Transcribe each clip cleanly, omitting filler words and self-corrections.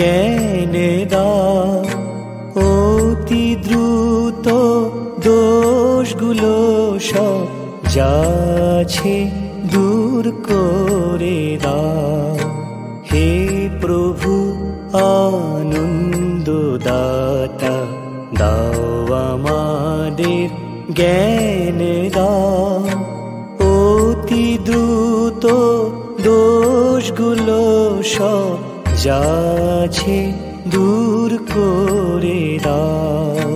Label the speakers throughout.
Speaker 1: জ্ঞান দাও। অতি দ্রুত দোষগুলো সব যা আছে দূর করে দাও। হে প্রভু আনন্দদাতা, দাও আমাদের জ্ঞান দাও। অতি দ্রুত দোষগুলো সব যা আছে দূর করে দাও।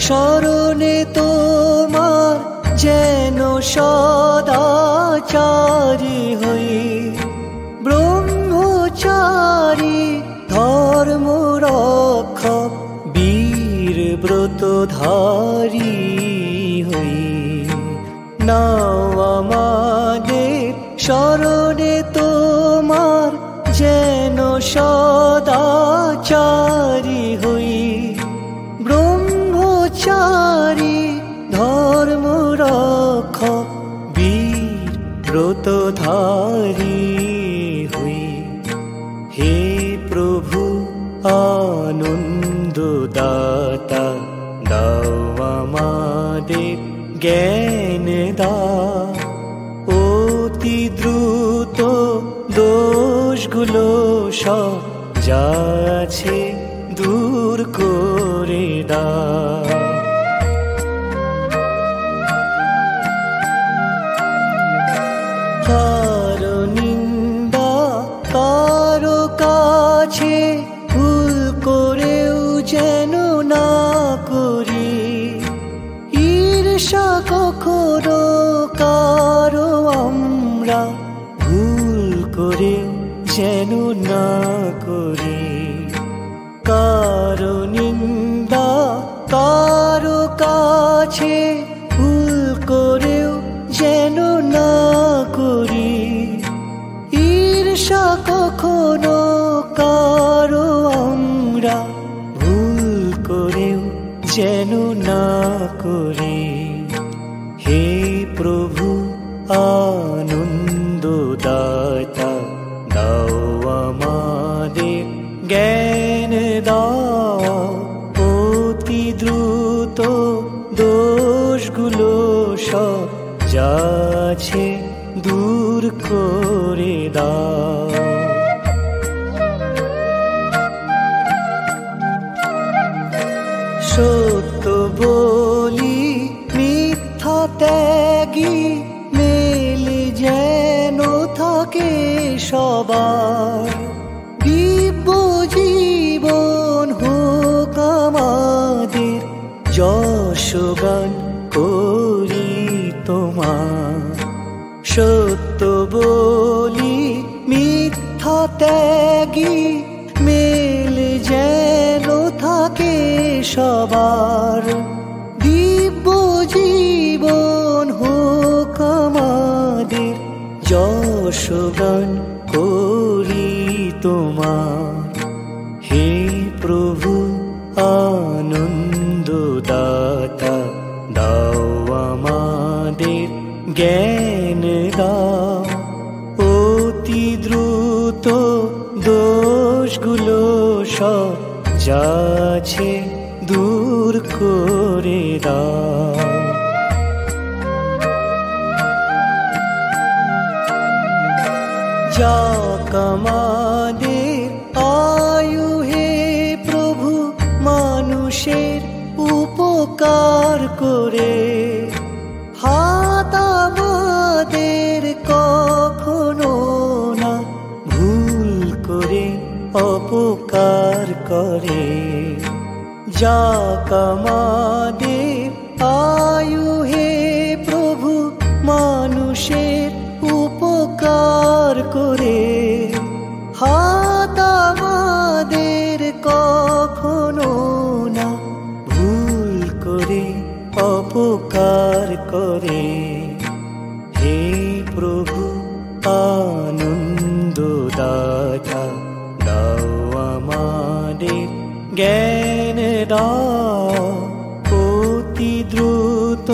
Speaker 1: শরণে তোমার যেন সদাচারী হই, ব্রহ্মচারী ধর্মরক্ষক বীর ব্রতধারী হই। নাও আমাদের শরণে তোমার যেন সদাচারী হই, ব্রহ্মচারী ধর্মরক্ষক বীর ব্রতধারী হই। হে প্রভু আনন্দদাতা, দাও আমাদের জ্ঞান দাও। অতি দ্রুত দোষগুলো সব যা আছে দূর করে দাও। কারো নিন্দা কারো কাছে ভুল করেও যেন না করি, ঈর্ষা কখনো কারো আমরা ভুল করেও যেন না করি। কারো নিন্দা কারো কাছে ভুল করেও যেন না করি, ঈর্ষা কখনো কারো আমরা ভুল করেও যেন না করি। হে প্রভু আনন্দদাতা, দাও আমাদের জ্ঞান দাও। অতি দ্রুত দোষগুলো সব যা আছে দূর করে দাও। সত্য বলি মিথ্যা ত্যাগী মেলে যেন থাকে সবার, দিব্য জীবন হোক আমাদের, যশগান করি তোমার। সত্য বলি মিথ্যা ত্যাগী মেলে যেন থাকে সবার, দিব্য জীবন হোক আমাদের, যশগান করি তোমার। হে প্রভু আনন্দদাতা, দাও আমাদের জ্ঞান দাও। অতি দ্রুত দোষগুলো সব যা আছে দূর করে দাও। যাক আমাদের আয়ু হে প্রভু মানুষের উপকার করে, হাত আমাদের কখনো না ভুল করে অপকার করে। যাক আমাদের আয়ু হে প্রভু মানুষের উপকার করে, হাত আমাদের কখনো না ভুল করে অপকার করে। হে প্রভু আনন্দদাতা, দাও আমাদের জ্ঞান দাও, অতি দ্রুত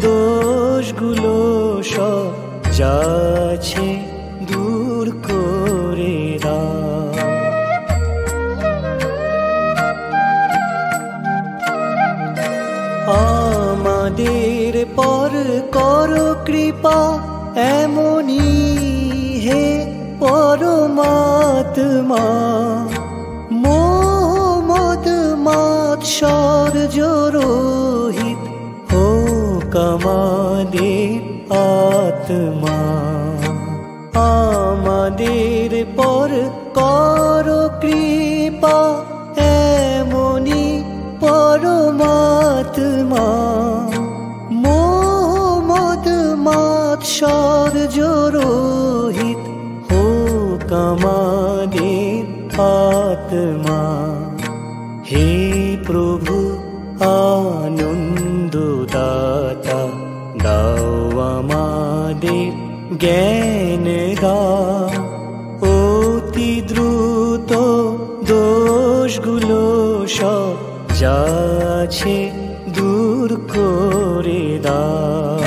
Speaker 1: দোষগুলো সব যাচ্ছে দূর করে দাও। আমাদের পর করো কৃপা, এমনি হে পরমাত্মা। মোহাম্মদ মাৎসর্য রহিত হোক আমাদের আত্মা। আমাদের পর করো কৃপা, এমনি পরমাত্মা। মোহাম্মদ মাৎসর্য রহিত হোক আমাদের আত্মা। হে প্রভু আনন্দদাতা, দাও আমাদের জ্ঞান দাও, অতি দ্রুত দোষগুলো সব যাচ্ছে দূর করে দাও।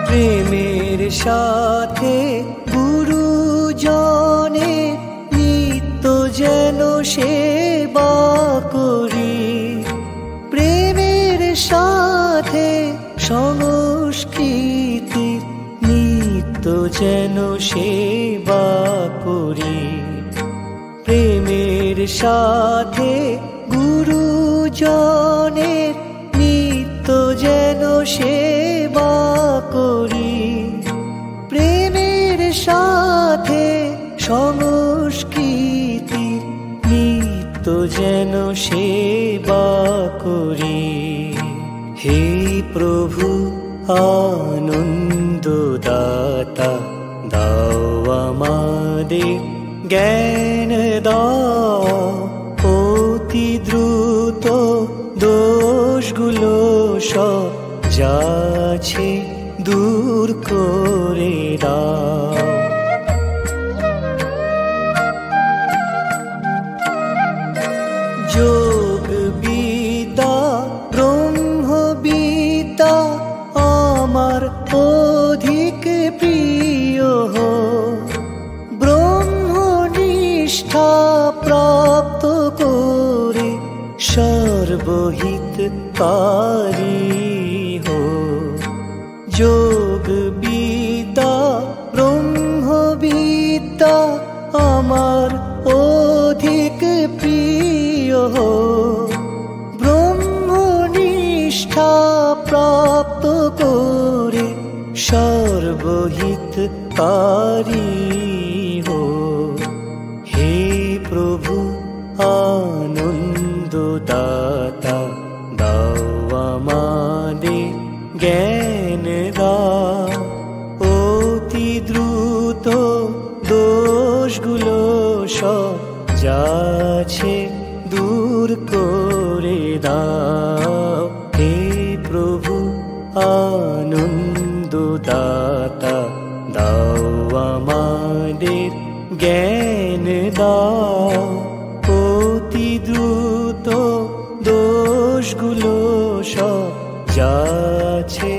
Speaker 1: প্রেমের সাথে গুরুজনে নিত্য যেন সেবা করি, প্রেমের সাথে সংস্কৃতির নিত্য যেন সেবা করি। প্রেমের সাথে গুরুজনের নিত্য যেন সেবা করি, প্রেমের সাথে সংস্কৃতির নিত্য যেন সেবা করি। হে প্রভু আনন্দদাতা, দাও আমাদের জ্ঞান দাও, অতি দ্রুত দোষগুলো সব যাচ্ছে দূর করে দাও। যোগ বিদ্যা ব্রহ্মবিদ্যা আমার অধিক প্রিয়, ব্রহ্মনিষ্ঠা প্রাপ্ত করে সর্বহিতকারী হো। যোগ বিদ্যা ব্রহ্মবিদ্যা আমার অধিক প্রিয়, ব্রহ্মনিষ্ঠা প্রাপ্ত করে সর্বহিতকারী হো। হে প্রভু আনন্দদাতা, দাও আমাদের জ্ঞান দাও, অতি দ্রুত দোষগুলো সব যাচ্ছে দূর করে দাও। হে প্রভু আনন্দদাতা, দাও আমাদের জ্ঞান দাও, অতি দ্রুত দোষগুলো সব যাচ্ছে